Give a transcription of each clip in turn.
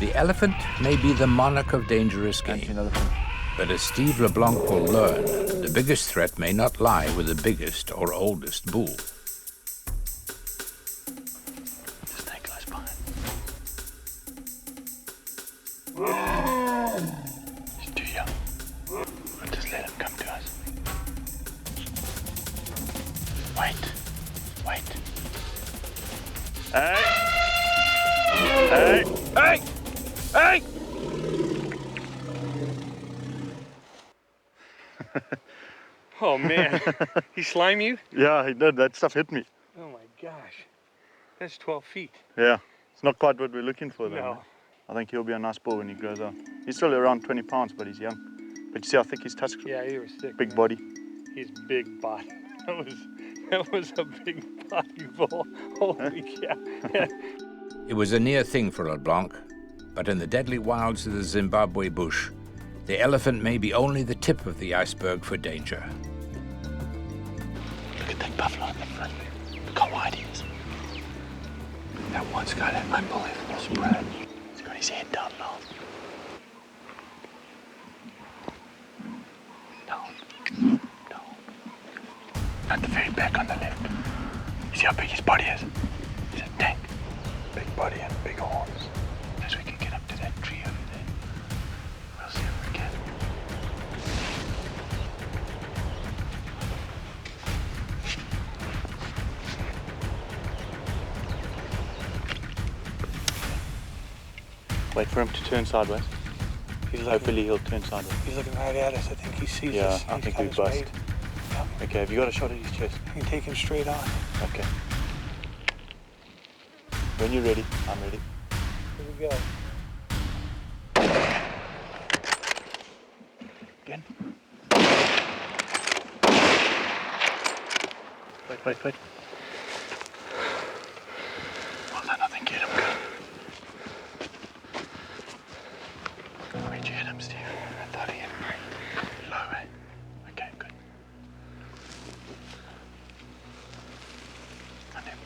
The elephant may be the monarch of dangerous game, but as Steve LeBlanc will learn, the biggest threat may not lie with the biggest or oldest bull. Just stay close behind. He's too young. Just let him come to us. Wait. Hey! Oh man, he slimed you? Yeah, he did. That stuff hit me. Oh my gosh, that's 12 feet. Yeah, it's not quite what we're looking for though. No. Man. I think he'll be a nice bull when he grows up. He's still around 20 pounds, but he's young. But you see how thick his tusks are? Yeah, he was thick. Big man. body. He's big body. That was a big body bull. Holy cow. It was a near thing for LeBlanc, but in the deadly wilds of the Zimbabwe bush, the elephant may be only the tip of the iceberg for danger. Look at that buffalo in the front. Look how wide he is. That one's got an unbelievable spread. He's got his head down low. No. At the very back on the left. You see how big his body is? He's a tank. Big body and big horns. As we can get up to that tree over there. We'll see if we can. Wait for him to turn sideways. Hopefully he'll turn sideways. He's looking right at us. I think he sees Yeah, us. I think we He's bust. made. Yep. Okay, have you got a shot at his chest? I can take him straight on. Okay. When you're ready, I'm ready. Here we go. Again. Wait. Well done, I think you hit him good. Where'd you hit him, Steve? I thought he hit him right. Low, eh? Okay, good. And then.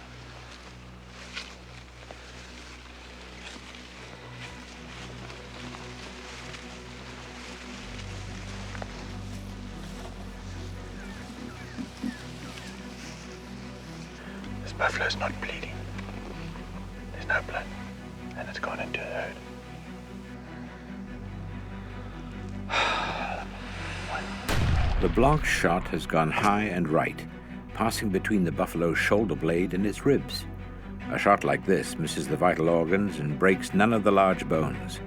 This buffalo's not bleeding. There's no blood. And it's gone into the herd. LeBlanc's shot has gone high and right, passing between the buffalo's shoulder blade and its ribs. A shot like this misses the vital organs and breaks none of the large bones,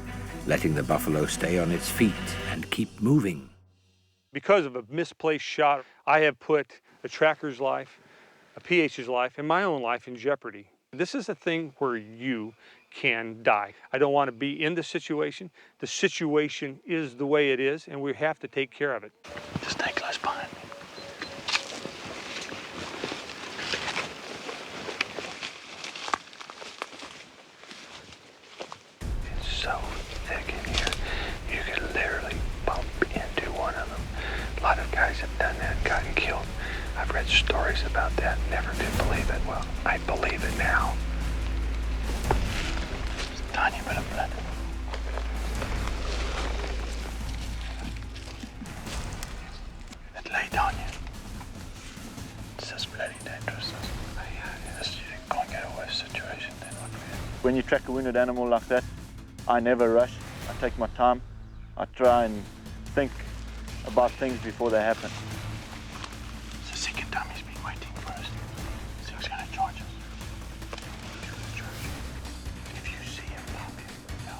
letting the buffalo stay on its feet and keep moving. Because of a misplaced shot, I have put a tracker's life, a PH's life, and my own life in jeopardy. This is a thing where you can die. I don't want to be in the situation. The situation is the way it is, and we have to take care of it. Just stay close behind me. It's so thick in here, you could literally bump into one of them. A lot of guys have done that, gotten killed. I've read stories about that, never did believe it. Well, I believe it now. Just a tiny bit of blood. It laid on you. It's just bloody dangerous. You can't get a worse situation than what we had. When you track a wounded animal like that, I never rush. I take my time. I try and think about things before they happen. It's the second time he's been waiting for us. So he's going to charge us. If you see him pop him, no.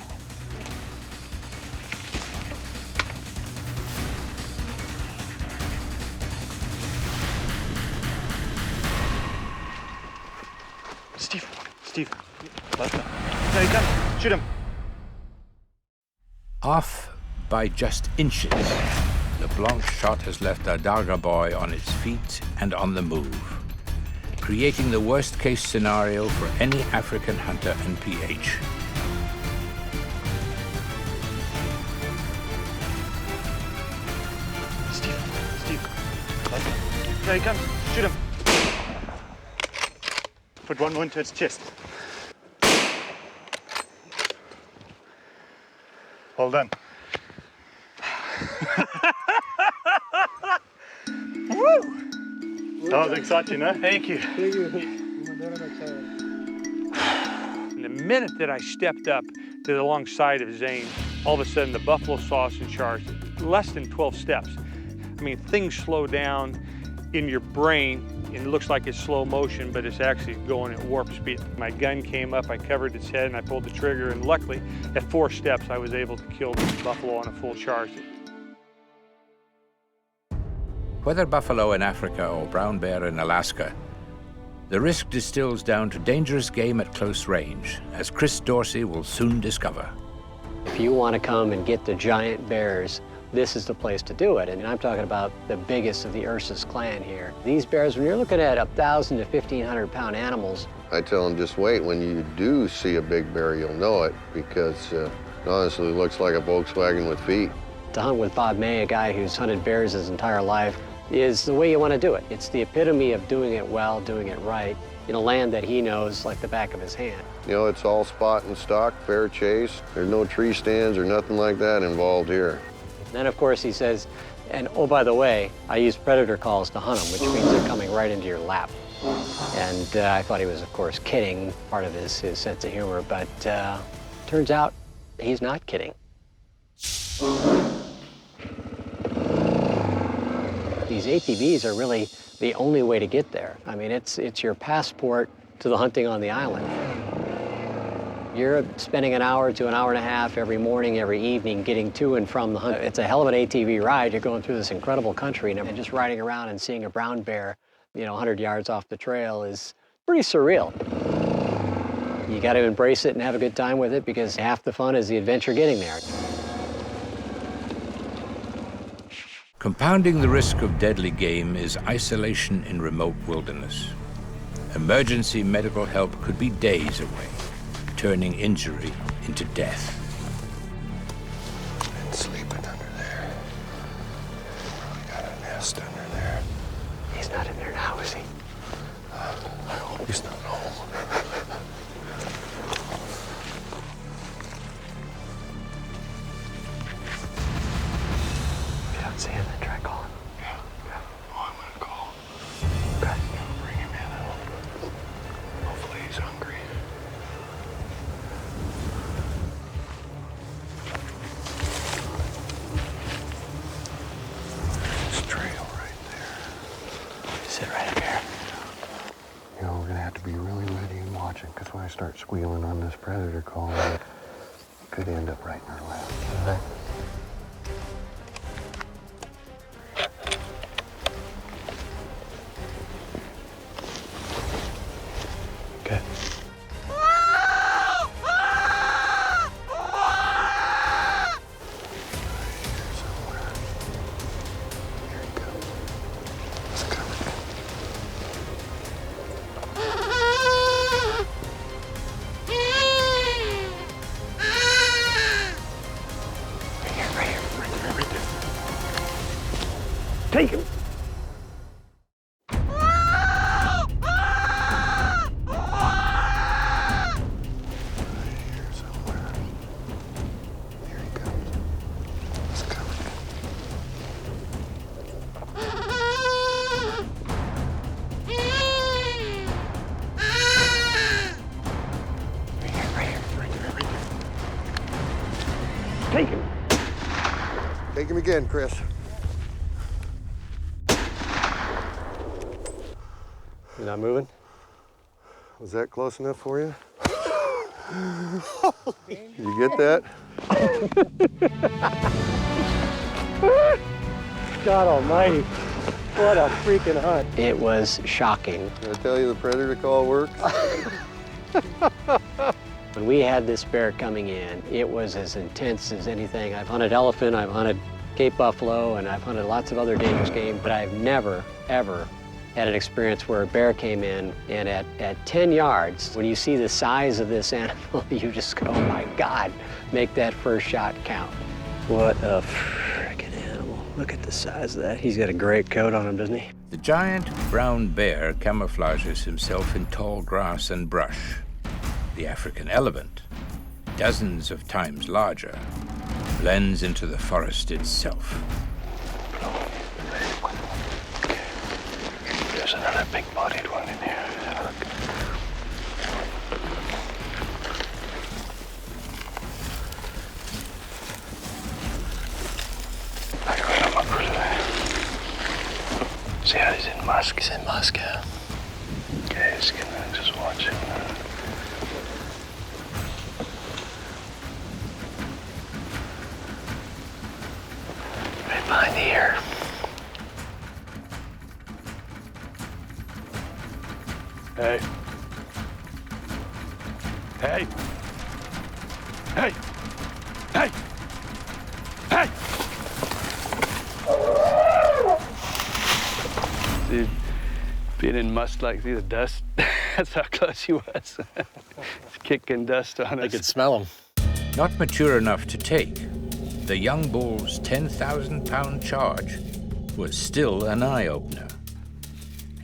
Steve. No, he comes. Shoot him. Off by just inches, LeBlanc's shot has left our Darga boy on its feet and on the move, creating the worst-case scenario for any African hunter and PH. Steve. There he comes. Shoot him. Put one more into its chest. Well done. Woo! That was exciting, huh? Thank you. And the minute that I stepped up to the alongside of Zane, all of a sudden the buffalo saw us and charged. Less than 12 steps. I mean, things slow down in your brain, and it looks like it's slow motion, but it's actually going at warp speed. My gun came up, I covered its head, and I pulled the trigger, and luckily, at 4 steps, I was able to kill the buffalo on a full charge. Whether buffalo in Africa or brown bear in Alaska, the risk distills down to dangerous game at close range, as Chris Dorsey will soon discover. If you want to come and get the giant bears, this is the place to do it. And I'm talking about the biggest of the Ursus clan here. These bears, when you're looking at 1,000 to 1,500 pound animals. I tell them, just wait. When you do see a big bear, you'll know it, because it honestly looks like a Volkswagen with feet. To hunt with Bob May, a guy who's hunted bears his entire life, is the way you want to do it. It's the epitome of doing it well, doing it right, in a land that he knows like the back of his hand. You know, it's all spot and stock, fair chase. There's no tree stands or nothing like that involved here. Then, of course, he says, and oh, by the way, I use predator calls to hunt them, which means they're coming right into your lap. And I thought he was, of course, kidding, part of his sense of humor, but turns out he's not kidding. These ATVs are really the only way to get there. I mean, it's your passport to the hunting on the island. You're spending an hour to an hour and a half every morning, every evening, getting to and from the hunt. It's a hell of an ATV ride. You're going through this incredible country, and just riding around and seeing a brown bear, 100 yards off the trail is pretty surreal. You got to embrace it and have a good time with it, because half the fun is the adventure getting there. Compounding the risk of deadly game is isolation in remote wilderness. Emergency medical help could be days away, turning injury into death. Been sleeping under there. Probably got a nest under there. He's not in there now, is he? I hope he's not home. If you don't see him, then try calling. Yeah. Oh, I'm gonna call. Okay. Bring him in. Hopefully he's hungry. This trail right there. Sit right up here. You know, we're gonna have to be really ready and watching, because when I start squealing on this predator call, it could end up right in our lap. Okay. Okay. Here somewhere. Here he comes. He's coming. Right there. Take him. Here somewhere. Here he comes. He's coming. Right there. Take him. Take him again, Chris. You're not moving? Was that close enough for you? You get that? God almighty. What a freaking hunt. It was shocking. Did I tell you the predator call works? When we had this bear coming in, it was as intense as anything. I've hunted elephant, I've hunted Cape buffalo, and I've hunted lots of other dangerous game, but I've never, ever had an experience where a bear came in, and at 10 yards, when you see the size of this animal, you just go, oh my God, make that first shot count. What a freaking animal. Look at the size of that. He's got a great coat on him, doesn't he? The giant brown bear camouflages himself in tall grass and brush. The African elephant, dozens of times larger, blends into the forest itself. There's another big-bodied one in here. Look. See how he's in musk? He's in musk, yeah. Okay, he's gonna just watch him. Right behind the ear. Hey. Hey. Hey. Hey. Hey. Dude, being in musk like see the dust, that's how close he was. He's kicking dust on us. I could smell him. Not mature enough to take, the young bull's 10,000-pound charge was still an eye-opener.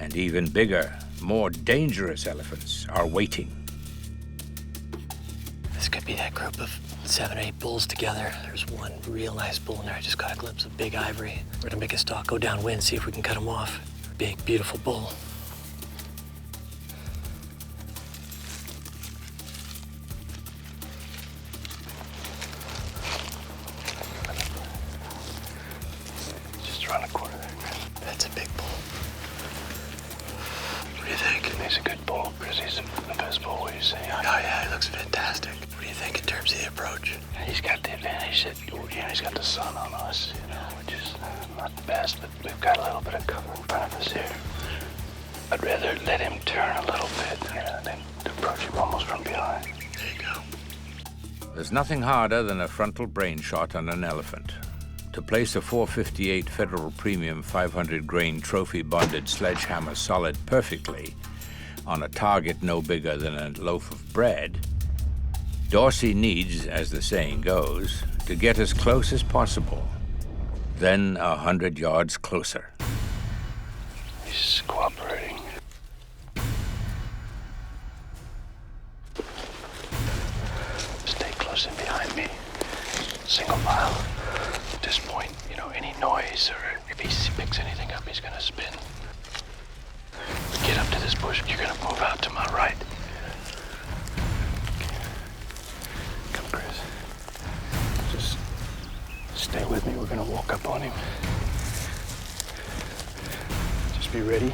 And even bigger, more dangerous elephants are waiting. This could be that group of 7 or 8 bulls together. There's one real nice bull in there. I just got a glimpse of big ivory. We're gonna make a stalk, go downwind, see if we can cut him off. Big, beautiful bull. Just around the corner there. That's a big bull. What do you think? He's a good bull because he's the best bull. What do you say? Oh yeah, he looks fantastic. What do you think in terms of the approach? He's got the advantage that he's got the sun on us, which is not the best, but we've got a little bit of cover in front of us here. I'd rather let him turn a little bit, than approach him almost from behind. There you go. There's nothing harder than a frontal brain shot on an elephant. To place a .458 Federal Premium 500-grain trophy-bonded sledgehammer solid perfectly on a target no bigger than a loaf of bread, Dorsey needs, as the saying goes, to get as close as possible, then 100 yards closer. He's cooperating. Stay close in behind me. Single file. At this point, any noise or if he picks anything up, he's gonna spin. Get up to this bush, you're gonna move out to my right. Come, Chris. Just stay with me, we're gonna walk up on him. Just be ready.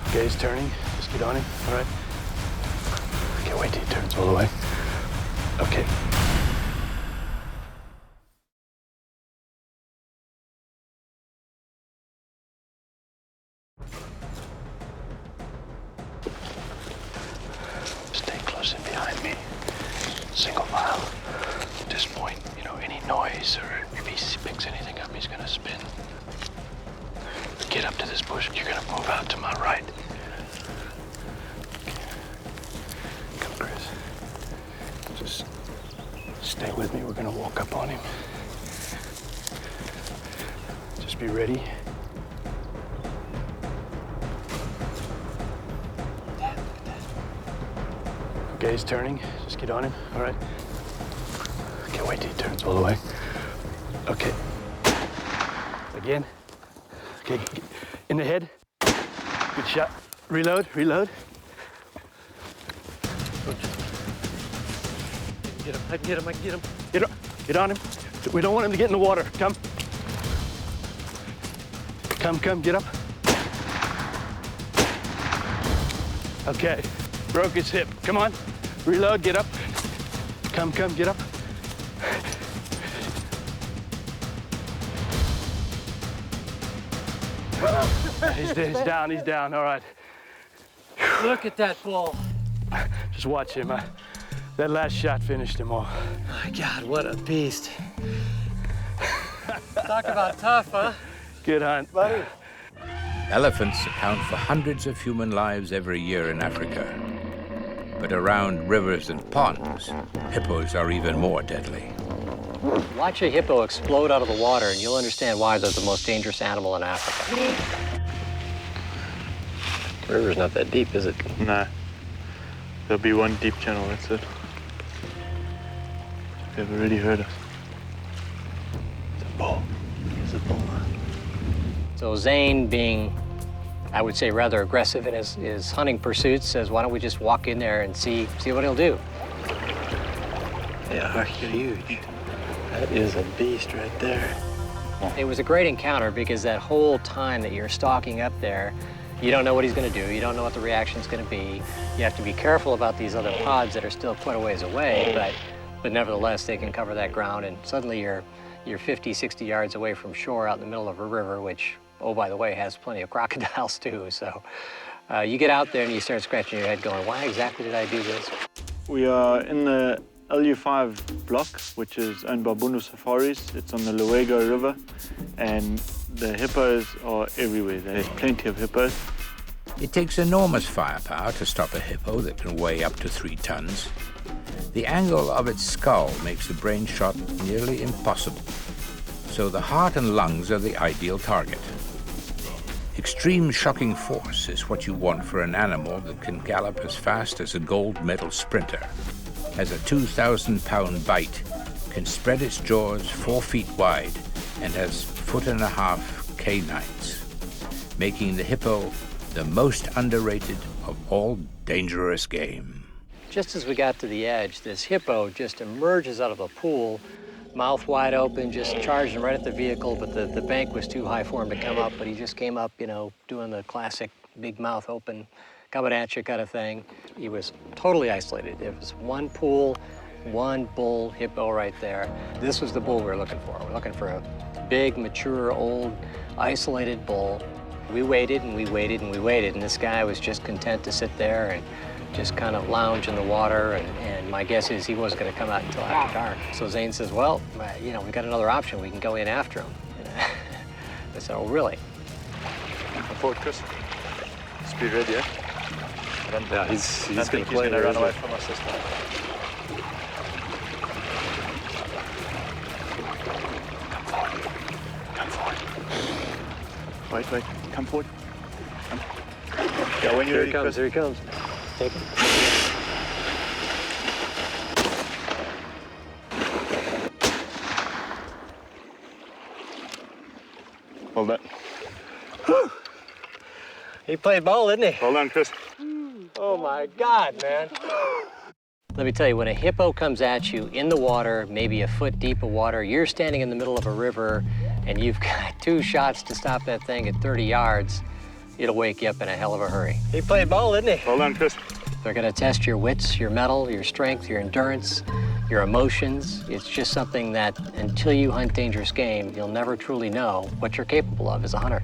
Okay, he's turning. Just get on him, all right? Okay, wait till he turns all the way. Okay. Stay close in behind me. Single file. At this point, any noise or if he picks anything up, he's gonna spin. Get up to this bush, you're gonna move out to my right. Come, Chris. Just stay with me, we're gonna walk up on him. Just be ready. Okay, he's turning. Just get on him, all right? Okay, wait till he turns all the way. Okay. Again. Okay, in the head. Good shot. Reload, reload. Get him, I can get him, I can get him. Get on him. We don't want him to get in the water. Come. Come, get up. Okay, broke his hip. Come on, reload, get up. Come, get up. He's down, all right. Look at that bull. Just watch him. That last shot finished him off. My God, what a beast. Talk about tough, huh? Good hunt, buddy. Elephants account for hundreds of human lives every year in Africa. But around rivers and ponds, hippos are even more deadly. Watch a hippo explode out of the water and you'll understand why they're the most dangerous animal in Africa. The river's not that deep, is it? Nah. There'll be one deep channel, that's it. They've already heard us. It's a bull. It's a bull. So Zane, being, I would say, rather aggressive in his hunting pursuits, says, why don't we just walk in there and see what he'll do? They are huge. That is a beast right there. It was a great encounter because that whole time that you're stalking up there, you don't know what he's going to do. You don't know what the reaction's going to be. You have to be careful about these other pods that are still quite a ways away, but nevertheless, they can cover that ground, and suddenly you're 50, 60 yards away from shore out in the middle of a river, which, oh, by the way, has plenty of crocodiles too. So you get out there and you start scratching your head going, why exactly did I do this? We are in the LU5 block, which is owned by Bunu Safaris. It's on the Luego River, and the hippos are everywhere. There's plenty of hippos. It takes enormous firepower to stop a hippo that can weigh up to 3 tons. The angle of its skull makes the brain shot nearly impossible, so the heart and lungs are the ideal target. Extreme shocking force is what you want for an animal that can gallop as fast as a gold medal sprinter, has a 2,000-pound bite, can spread its jaws 4 feet wide, and has 1.5 foot canines, making the hippo the most underrated of all dangerous game. Just as we got to the edge, this hippo just emerges out of the pool, mouth wide open, just charging right at the vehicle, but the bank was too high for him to come up, but he just came up, you know, doing the classic big mouth open, coming at you kind of thing. He was totally isolated. It was one pool, one bull hippo right there. This was the bull we were looking for. We're looking for a big, mature, old, isolated bull. We waited and we waited and we waited, and this guy was just content to sit there and just kind of lounge in the water, and my guess is he wasn't going to come out until after dark. So Zane says, well, you know, we've got another option. We can go in after him. I said, oh, really? Come forward, Chris. Speed ready, yeah? Yeah, he's I think he's going to run away from us this time. Come forward. Wait. Come forward. Come. Yeah, when you're ready, Chris. Here he comes. Take him. Hold that. He played ball, didn't he? Hold on, Chris. Oh my God, man. Let me tell you, when a hippo comes at you in the water, maybe a foot deep of water, you're standing in the middle of a river and you've got 2 shots to stop that thing at 30 yards, it'll wake you up in a hell of a hurry. He played ball, didn't he? Hold on, Chris. They're gonna test your wits, your mettle, your strength, your endurance, your emotions. It's just something that until you hunt dangerous game, you'll never truly know what you're capable of as a hunter.